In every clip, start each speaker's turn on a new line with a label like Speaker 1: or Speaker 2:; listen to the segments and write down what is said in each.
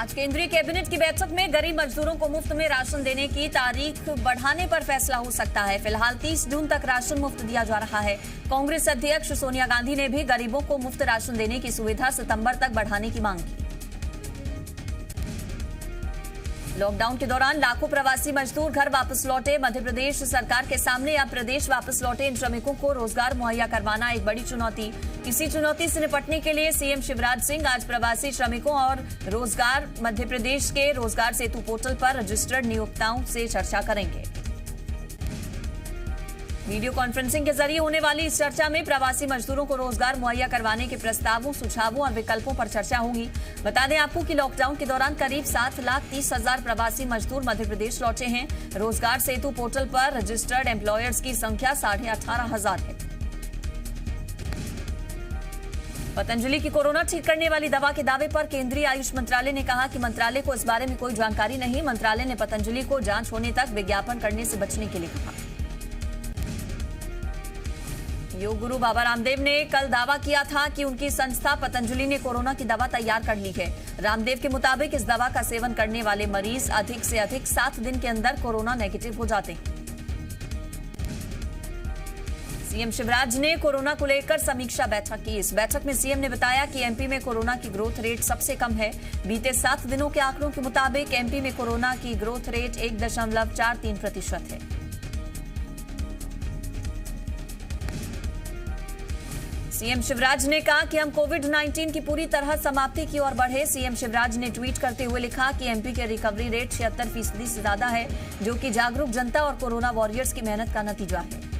Speaker 1: आज केंद्रीय कैबिनेट की बैठक में गरीब मजदूरों को मुफ्त में राशन देने की तारीख बढ़ाने पर फैसला हो सकता है। फिलहाल 30 जून तक राशन मुफ्त दिया जा रहा है। कांग्रेस अध्यक्ष सोनिया गांधी ने भी गरीबों को मुफ्त राशन देने की सुविधा सितंबर तक बढ़ाने की मांग की। लॉकडाउन के दौरान लाखों प्रवासी मजदूर घर वापस लौटे। मध्य प्रदेश सरकार के सामने अब प्रदेश वापस लौटे इन श्रमिकों को रोजगार मुहैया करवाना एक बड़ी चुनौती। इसी चुनौती से निपटने के लिए सीएम शिवराज सिंह आज प्रवासी श्रमिकों और रोजगार मध्य प्रदेश के रोजगार सेतु पोर्टल पर रजिस्टर्ड नियोक्ताओं से चर्चा करेंगे। वीडियो कॉन्फ्रेंसिंग के जरिए होने वाली इस चर्चा में प्रवासी मजदूरों को रोजगार मुहैया करवाने के प्रस्तावों, सुझावों और विकल्पों पर चर्चा होगी। बता दें आपको कि लॉकडाउन के दौरान करीब 7,30,000 प्रवासी मजदूर मध्य प्रदेश लौटे हैं। रोजगार सेतु पोर्टल पर रजिस्टर्ड एम्प्लॉयर्स की संख्या 18,500 है। पतंजलि की कोरोना ठीक करने वाली दवा के दावे पर केंद्रीय आयुष मंत्रालय ने कहा कि मंत्रालय को इस बारे में कोई जानकारी नहीं। मंत्रालय ने पतंजलि को जांच होने तक विज्ञापन करने से बचने के लिए कहा। योग गुरु बाबा रामदेव ने कल दावा किया था कि उनकी संस्था पतंजलि ने कोरोना की दवा तैयार कर ली है। रामदेव के मुताबिक इस दवा का सेवन करने वाले मरीज अधिक से अधिक 7 दिन के अंदर कोरोना नेगेटिव हो जाते हैं। सीएम शिवराज ने कोरोना को लेकर समीक्षा बैठक की। इस बैठक में सीएम ने बताया कि एमपी में कोरोना की ग्रोथ रेट सबसे कम है। बीते 7 दिनों के आंकड़ों के मुताबिक एमपी में कोरोना की ग्रोथ रेट 1.43% है। सीएम शिवराज ने कहा कि हम कोविड-19 की पूरी तरह समाप्ति की ओर बढ़े। सीएम शिवराज ने ट्वीट करते हुए लिखा कि एमपी के रिकवरी रेट 76% से ज्यादा है, जो कि जागरूक जनता और कोरोना वॉरियर्स की मेहनत का नतीजा है।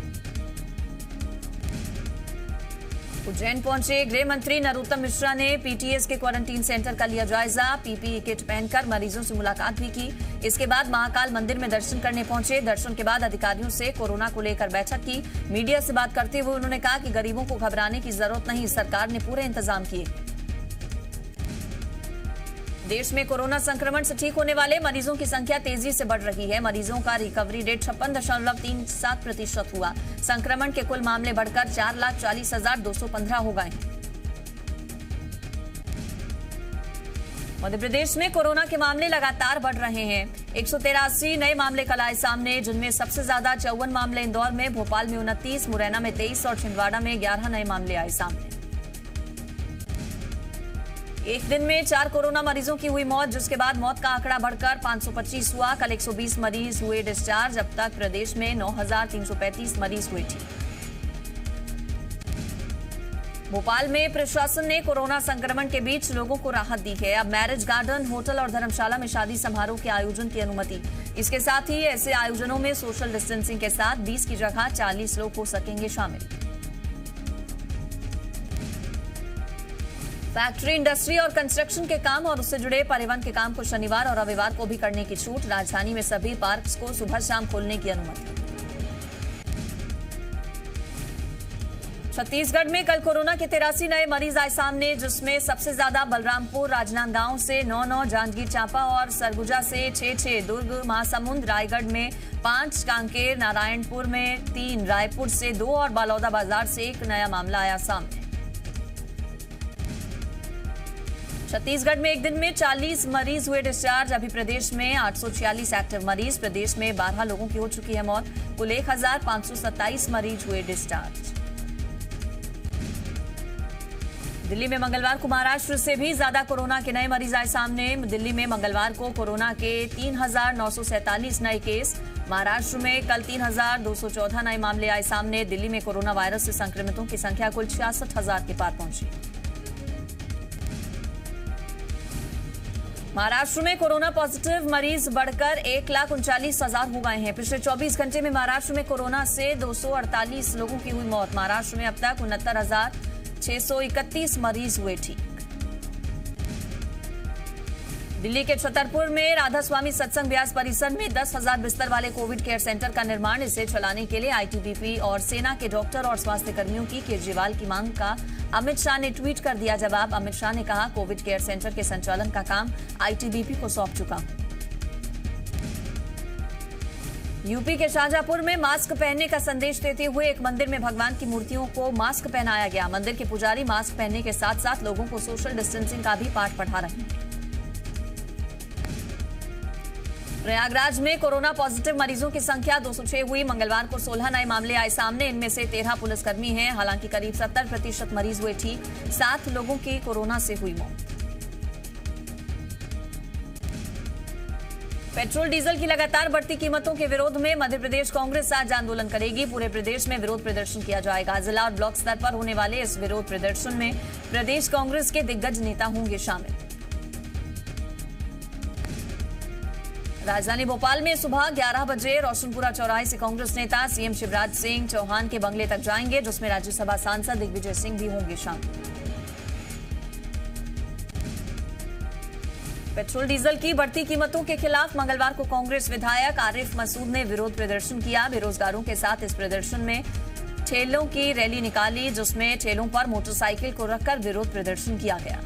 Speaker 1: उज्जैन पहुंचे गृह मंत्री नरोत्तम मिश्रा ने पीटीएस के क्वारंटीन सेंटर का लिया जायजा। पीपीई किट पहनकर मरीजों से मुलाकात भी की। इसके बाद महाकाल मंदिर में दर्शन करने पहुंचे। दर्शन के बाद अधिकारियों से कोरोना को लेकर बैठक की। मीडिया से बात करते हुए उन्होंने कहा कि गरीबों को घबराने की जरूरत नहीं, सरकार ने पूरे इंतजाम किए। देश में कोरोना संक्रमण से ठीक होने वाले मरीजों की संख्या तेजी से बढ़ रही है। मरीजों का रिकवरी रेट 56.37% हुआ। संक्रमण के कुल मामले बढ़कर 4,40,215 हो गए। मध्य प्रदेश में कोरोना के मामले लगातार बढ़ रहे हैं। 183 नए मामले कल आए सामने, जिनमें सबसे ज्यादा 54 मामले इंदौर में, भोपाल में 29, मुरैना में 23 और छिंदवाड़ा में 11 नए मामले आए सामने। एक दिन में 4 कोरोना मरीजों की हुई मौत, जिसके बाद मौत का आंकड़ा बढ़कर 525 हुआ। कल 120 मरीज हुए डिस्चार्ज। अब तक प्रदेश में 9,335 मरीज हुए ठीक। भोपाल में प्रशासन ने कोरोना संक्रमण के बीच लोगों को राहत दी है। अब मैरिज गार्डन, होटल और धर्मशाला में शादी समारोह के आयोजन की अनुमति। इसके साथ ही ऐसे आयोजनों में सोशल डिस्टेंसिंग के साथ 20 की जगह 40 लोग हो सकेंगे शामिल। फैक्ट्री, इंडस्ट्री और कंस्ट्रक्शन के काम और उससे जुड़े परिवहन के काम को शनिवार और रविवार को भी करने की छूट। राजधानी में सभी पार्क्स को सुबह शाम खोलने की अनुमति। छत्तीसगढ़ में कल कोरोना के 83 नए मरीज आए सामने, जिसमें सबसे ज्यादा बलरामपुर राजनांदगांव से 9, जांजगीर चांपा और सरगुजा से 6, दुर्ग, महासमुंद, रायगढ़ में 5, कांकेर, नारायणपुर में 3, रायपुर से 2 और बलौदाबाजार से 1 नया मामला आया सामने। छत्तीसगढ़ में एक दिन में 40 मरीज हुए डिस्चार्ज। अभी प्रदेश में 846 एक्टिव मरीज। प्रदेश में 12 लोगों की हो चुकी है मौत। कुल 1,527 मरीज हुए डिस्चार्ज। दिल्ली में मंगलवार को महाराष्ट्र से भी ज्यादा कोरोना के नए मरीज आए सामने। दिल्ली में मंगलवार को कोरोना के 3,947 नए केस। महाराष्ट्र में कल 3,214 नए मामले आए सामने। दिल्ली में कोरोना वायरस से संक्रमितों की संख्या कुल 66,000 के पार पहुंची। महाराष्ट्र में कोरोना पॉजिटिव मरीज बढ़कर 1,39,000 हो गए हैं। पिछले 24 घंटे में महाराष्ट्र में कोरोना से 248 लोगों की हुई मौत। महाराष्ट्र में अब तक 69,631 मरीज हुए ठीक। दिल्ली के छतरपुर में राधा स्वामी सत्संग व्यास परिसर में 10,000 बिस्तर वाले कोविड केयर सेंटर का निर्माण। इसे चलाने के लिए आईटीबीपी और सेना के डॉक्टर और स्वास्थ्य कर्मियों की केजरीवाल की मांग का अमित शाह ने ट्वीट कर दिया जवाब। अमित शाह ने कहा, कोविड केयर सेंटर के संचालन का काम आईटीबीपी को सौंप चुका हूं। यूपी के शाहजहांपुर में मास्क पहनने का संदेश देते हुए एक मंदिर में भगवान की मूर्तियों को मास्क पहनाया गया। मंदिर के पुजारी मास्क पहनने के साथ साथ लोगों को सोशल डिस्टेंसिंग का भी पाठ पढ़ा रहे हैं। प्रयागराज में कोरोना पॉजिटिव मरीजों की संख्या 206 हुई। मंगलवार को 16 नए मामले आए सामने। इनमें से 13 पुलिसकर्मी हैं। हालांकि करीब 70% मरीज हुए ठीक। 7 लोगों की कोरोना से हुई मौत। पेट्रोल डीजल की लगातार बढ़ती कीमतों के विरोध में मध्य प्रदेश कांग्रेस आज आंदोलन करेगी। पूरे प्रदेश में विरोध प्रदर्शन किया जाएगा। जिला और ब्लॉक स्तर पर होने वाले इस विरोध प्रदर्शन में प्रदेश कांग्रेस के दिग्गज नेता होंगे शामिल। राजधानी भोपाल में सुबह 11 बजे रोशनपुरा चौराहे से कांग्रेस नेता सीएम शिवराज सिंह चौहान के बंगले तक जाएंगे, जिसमें राज्यसभा सांसद दिग्विजय सिंह भी होंगे शामिल। पेट्रोल डीजल की बढ़ती कीमतों के खिलाफ मंगलवार को कांग्रेस विधायक आरिफ मसूद ने विरोध प्रदर्शन किया। बेरोजगारों के साथ इस प्रदर्शन में ठेलों की रैली निकाली, जिसमें ठेलों पर मोटरसाइकिल को रखकर विरोध प्रदर्शन किया गया।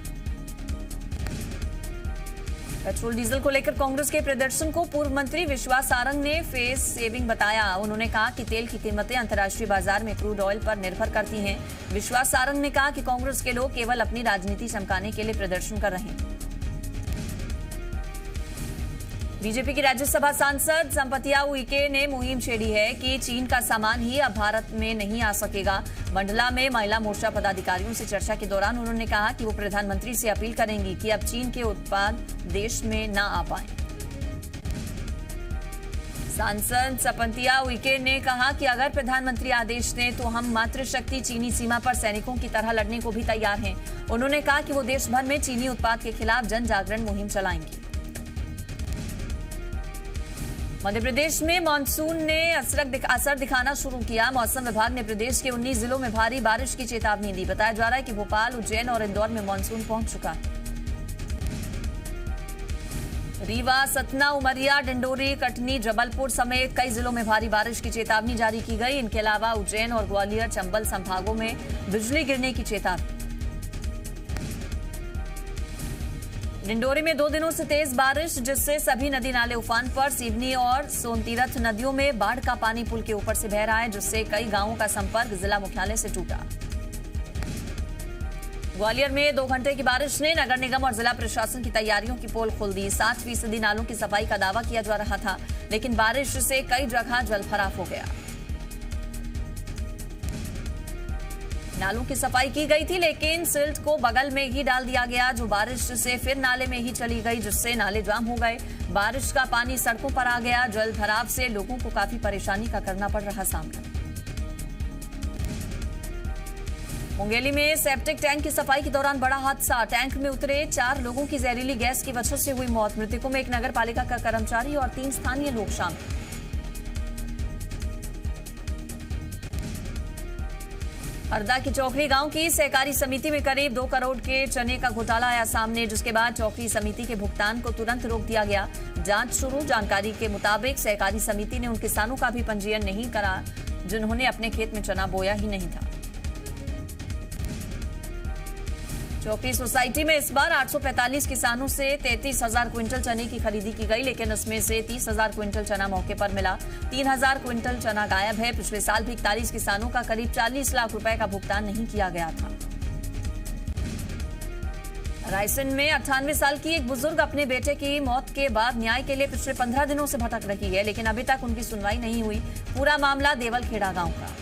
Speaker 1: पेट्रोल डीजल को लेकर कांग्रेस के प्रदर्शन को पूर्व मंत्री विश्वास सारंग ने फेस सेविंग बताया। उन्होंने कहा कि तेल की कीमतें अंतर्राष्ट्रीय बाजार में क्रूड ऑयल पर निर्भर करती हैं। विश्वास सारंग ने कहा कि कांग्रेस के लोग केवल अपनी राजनीति चमकाने के लिए प्रदर्शन कर रहे हैं। बीजेपी की राज्यसभा सांसद संपतिया उइके ने मुहिम छेड़ी है कि चीन का सामान ही अब भारत में नहीं आ सकेगा। मंडला में महिला मोर्चा पदाधिकारियों से चर्चा के दौरान उन्होंने कहा कि वो प्रधानमंत्री से अपील करेंगी कि अब चीन के उत्पाद देश में न आ पाएं। सांसद संपतिया उइके ने कहा कि अगर प्रधानमंत्री आदेश दें तो हम मातृशक्ति चीनी सीमा पर सैनिकों की तरह लड़ने को भी तैयार हैं। उन्होंने कहा कि वो देश भर में चीनी उत्पाद के खिलाफ जन जागरण मुहिम चलाएंगी। मध्य प्रदेश में मानसून ने असर दिखाना शुरू किया। मौसम विभाग ने प्रदेश के 19 जिलों में भारी बारिश की चेतावनी दी। बताया जा रहा है कि भोपाल, उज्जैन और इंदौर में मानसून पहुंच चुका है। रीवा, सतना, उमरिया, डिंडोरी, कटनी, जबलपुर समेत कई जिलों में भारी बारिश की चेतावनी जारी की गई। इनके अलावा उज्जैन और ग्वालियर, चंबल संभागों में बिजली गिरने की चेतावनी। डिंडोरी में 2 दिनों से तेज बारिश, जिससे सभी नदी नाले उफान पर। सिवनी और सोनतीरथ नदियों में बाढ़ का पानी पुल के ऊपर से बह रहा है, जिससे कई गांवों का संपर्क जिला मुख्यालय से टूटा। ग्वालियर में 2 घंटे की बारिश ने नगर निगम और जिला प्रशासन की तैयारियों की पोल खोल दी। 60% नालों की सफाई का दावा किया जा रहा था, लेकिन बारिश से कई जगह जलभराव हो गया। नालों की सफाई की गई थी, लेकिन सिल्ट को बगल में ही डाल दिया गया, जो बारिश से फिर नाले में ही चली गई, जिससे नाले जाम हो गए। बारिश का पानी सड़कों पर आ गया। जल भराव से लोगों को काफी परेशानी का करना पड़ रहा सामना। मुंगेली में सेप्टिक टैंक की सफाई के दौरान बड़ा हादसा। टैंक में उतरे 4 लोगों की जहरीली गैस की वजह से हुई मौत। मृतकों में एक नगर पालिका का कर्मचारी और 3 स्थानीय लोग शामिल। हरदा की चौकरी गांव की सहकारी समिति में करीब 2 करोड़ के चने का घोटाला आया सामने, जिसके बाद चौकरी समिति के भुगतान को तुरंत रोक दिया गया। जांच शुरू। जानकारी के मुताबिक सहकारी समिति ने उन किसानों का भी पंजीयन नहीं करा जिन्होंने अपने खेत में चना बोया ही नहीं था। चौकरी सोसाइटी में इस बार 845 किसानों से 33,000 क्विंटल चने की खरीदी की गई, लेकिन इसमें से 30,000 क्विंटल चना मौके पर मिला। 3,000 क्विंटल चना गायब है। पिछले साल भी 41 किसानों का करीब 40 लाख रुपए का भुगतान नहीं किया गया था। रायसेन में 98 साल की एक बुजुर्ग अपने बेटे की मौत के बाद न्याय के लिए पिछले 15 दिनों से भटक रही है, लेकिन अभी तक उनकी सुनवाई नहीं हुई। पूरा मामला देवलखेड़ा गांव का।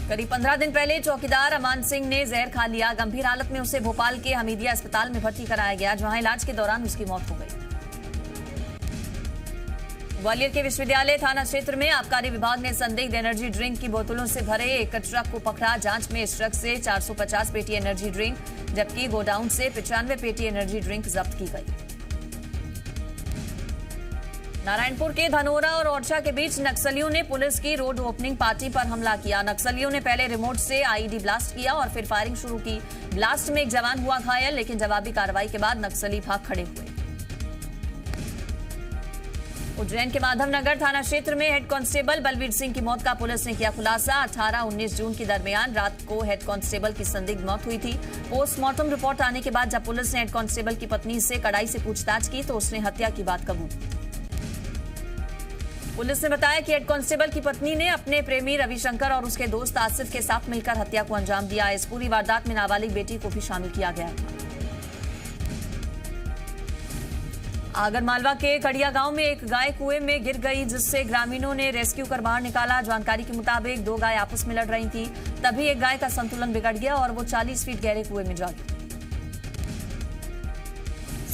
Speaker 1: करीब 15 दिन पहले चौकीदार अमान सिंह ने जहर खा लिया। गंभीर हालत में उसे भोपाल के हमीदिया अस्पताल में भर्ती कराया गया, जहां इलाज के दौरान उसकी मौत हो गई। ग्वालियर के विश्वविद्यालय थाना क्षेत्र में आबकारी विभाग ने संदिग्ध एनर्जी ड्रिंक की बोतलों से भरे एक ट्रक को पकड़ा। जांच में इस ट्रक से 450 पेटी एनर्जी ड्रिंक, जबकि गोडाउन से 95 पेटी एनर्जी ड्रिंक जब्त की गई। नारायणपुर के धनोरा और ओरछा के बीच नक्सलियों ने पुलिस की रोड ओपनिंग पार्टी पर हमला किया। नक्सलियों ने पहले रिमोट से आईईडी ब्लास्ट किया और फिर फायरिंग शुरू की। ब्लास्ट में एक जवान हुआ घायल, लेकिन जवाबी कार्रवाई के बाद नक्सली भाग खड़े हुए। उज्जैन के माधवनगर थाना क्षेत्र में हेड कांस्टेबल बलवीर सिंह की मौत का पुलिस ने किया खुलासा। 18-19 जून के दरमियान रात को हेड कांस्टेबल की संदिग्ध मौत हुई थी। पोस्टमार्टम रिपोर्ट आने के बाद जब पुलिस ने हेड कांस्टेबल की पत्नी से कड़ाई से पूछताछ की तो उसने हत्या की बात कबूली। पुलिस ने बताया कि हेड कांस्टेबल की पत्नी ने अपने प्रेमी रविशंकर और उसके दोस्त आसिफ के साथ मिलकर हत्या को अंजाम दिया। इस पूरी वारदात में नाबालिग बेटी को भी शामिल किया गया था। आगरमालवा के कड़िया गांव में एक गाय कुएं में गिर गई, जिससे ग्रामीणों ने रेस्क्यू कर बाहर निकाला। जानकारी के मुताबिक 2 गाय आपस में लड़ रही थी, तभी एक गाय का संतुलन बिगड़ गया और वो 40 फीट गहरे कुएं में जा गिरी।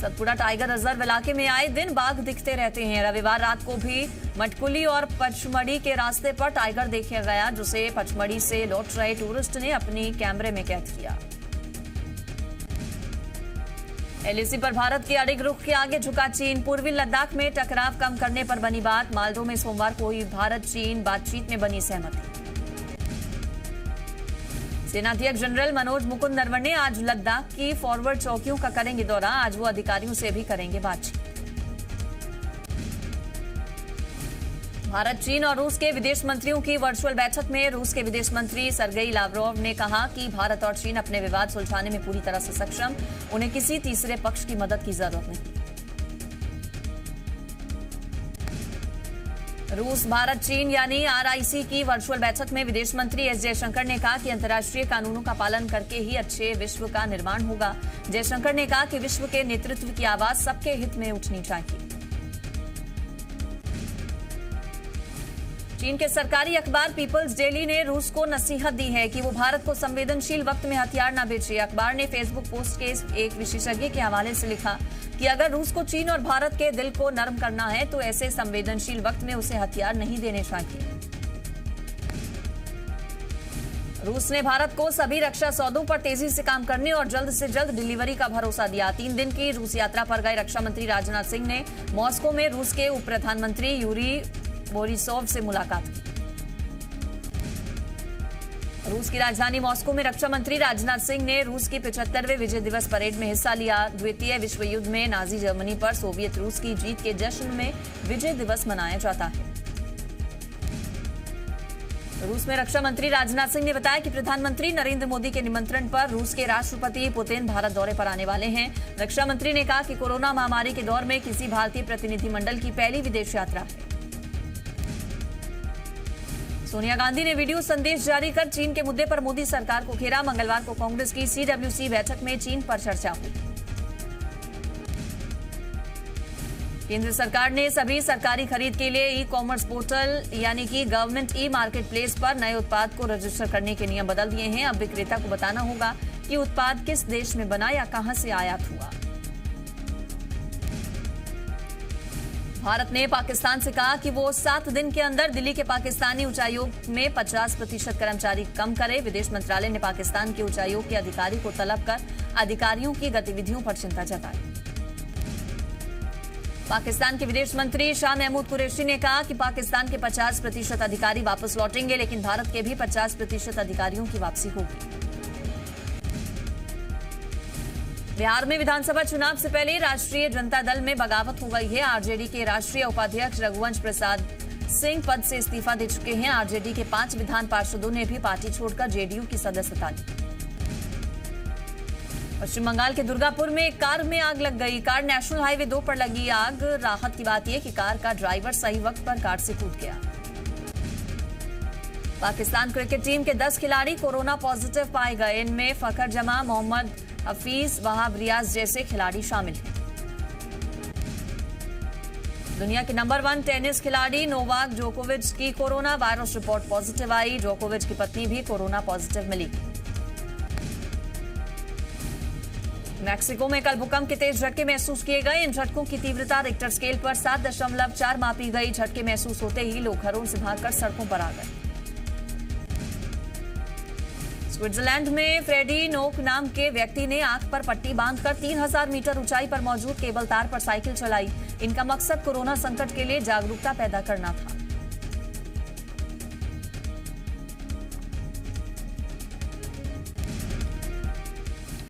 Speaker 1: सतपुड़ा टाइगर रिजर्व इलाके में आए दिन बाघ दिखते रहते हैं। रविवार रात को भी मटकुली और पचमढ़ी के रास्ते पर टाइगर देखा गया, जिसे पचमढ़ी से लौट रहे टूरिस्ट ने अपनी कैमरे में कैद किया। एलएसी पर भारत के अड़िग रुख के आगे झुका चीन। पूर्वी लद्दाख में टकराव कम करने पर बनी बात। मालदो में सोमवार को हुई भारत चीन बातचीत में बनी सहमति। सेनाध्यक्ष जनरल मनोज मुकुंद नरवणे आज लद्दाख की फॉरवर्ड चौकियों का करेंगे दौरा। आज वो अधिकारियों से भी करेंगे बातचीत। भारत, चीन और रूस के विदेश मंत्रियों की वर्चुअल बैठक में रूस के विदेश मंत्री सर्गेई लावरोव ने कहा कि भारत और चीन अपने विवाद सुलझाने में पूरी तरह से सक्षम, उन्हें किसी तीसरे पक्ष की मदद की जरूरत नहीं। रूस भारत चीन यानी आरआईसी की वर्चुअल बैठक में विदेश मंत्री एस जयशंकर ने कहा कि अंतर्राष्ट्रीय कानूनों का पालन करके ही अच्छे विश्व का निर्माण होगा। जयशंकर ने कहा कि विश्व के नेतृत्व की आवाज सबके हित में उठनी चाहिए। चीन के सरकारी अखबार पीपल्स डेली ने रूस को नसीहत दी है कि वो भारत को संवेदनशील वक्त में हथियार न बेचे। अखबार ने फेसबुक पोस्ट के एक विशेषज्ञ के हवाले से लिखा कि अगर रूस को चीन और भारत के दिल को नरम करना है तो ऐसे संवेदनशील वक्त में उसे हथियार नहीं देने चाहिए। रूस ने भारत को सभी रक्षा सौदों पर तेजी से काम करने और जल्द से जल्द डिलीवरी का भरोसा दिया। 3 दिन की रूस यात्रा पर गए रक्षा मंत्री राजनाथ सिंह ने मॉस्को में रूस के उप प्रधानमंत्री यूरी बोरिसोव से मुलाकात की। रूस की राजधानी मॉस्को में रक्षा मंत्री राजनाथ सिंह ने रूस की 75वें विजय दिवस परेड में हिस्सा लिया। द्वितीय विश्व युद्ध में नाजी जर्मनी पर सोवियत रूस की जीत के जश्न में विजय दिवस मनाया जाता है। रूस में रक्षा मंत्री राजनाथ सिंह ने बताया कि प्रधानमंत्री नरेंद्र मोदी के निमंत्रण पर रूस के राष्ट्रपति पुतिन भारत दौरे पर आने वाले हैं। रक्षा मंत्री ने कहा कि कोरोना महामारी के दौर में किसी भारतीय प्रतिनिधिमंडल की पहली विदेश यात्रा है। सोनिया गांधी ने वीडियो संदेश जारी कर चीन के मुद्दे पर मोदी सरकार को घेरा। मंगलवार को कांग्रेस की CWC बैठक में चीन पर चर्चा हुई। केंद्र सरकार ने सभी सरकारी खरीद के लिए ई-कॉमर्स पोर्टल यानी कि गवर्नमेंट ई-मार्केट प्लेस पर नए उत्पाद को रजिस्टर करने के नियम बदल दिए हैं। अब विक्रेता को बताना होगा कि उत्पाद किस देश में बना या कहां से आयात हुआ। भारत ने पाकिस्तान से कहा कि वो 7 दिन के अंदर दिल्ली के पाकिस्तानी उच्चायोग में 50% कर्मचारी कम करे। विदेश मंत्रालय ने पाकिस्तान के उच्चायोग के अधिकारी को तलब कर अधिकारियों की गतिविधियों पर चिंता जताई। पाकिस्तान के विदेश मंत्री शाह महमूद कुरैशी ने कहा कि पाकिस्तान के 50% अधिकारी वापस लौटेंगे, लेकिन भारत के भी 50% अधिकारियों की वापसी होगी। बिहार में विधानसभा चुनाव से पहले राष्ट्रीय जनता दल में बगावत हो गई है। आरजेडी के राष्ट्रीय उपाध्यक्ष रघुवंश प्रसाद सिंह पद से इस्तीफा दे चुके हैं। आरजेडी के 5 विधान पार्षदों ने भी पार्टी छोड़कर जेडीयू की सदस्यता ली। पश्चिम बंगाल के दुर्गापुर में एक कार में आग लग गई। कार नेशनल हाईवे 2 पर लगी आग। राहत की बात यह कि कार का ड्राइवर सही वक्त पर कार से कूद गया। पाकिस्तान क्रिकेट टीम के 10 खिलाड़ी कोरोना पॉजिटिव पाए गए। इनमें फखर जमा, मोहम्मद हफीज, वहाब रियाज जैसे खिलाड़ी शामिल हैं। दुनिया के नंबर 1 टेनिस खिलाड़ी नोवाक जोकोविच की कोरोना वायरस रिपोर्ट पॉजिटिव आई। जोकोविच की पत्नी भी कोरोना पॉजिटिव मिली। मैक्सिको में कल भूकंप के तेज झटके महसूस किए गए। इन झटकों की तीव्रता रिक्टर स्केल पर 7.4 मापी गई। झटके महसूस होते ही लोग घरों से भागकर सड़कों पर आ गए। स्विट्जरलैंड में फ्रेडी नोक नाम के व्यक्ति ने आंख पर पट्टी बांधकर 3000 मीटर ऊंचाई पर मौजूद केबल तार पर साइकिल चलाई। इनका मकसद कोरोना संकट के लिए जागरूकता पैदा करना था।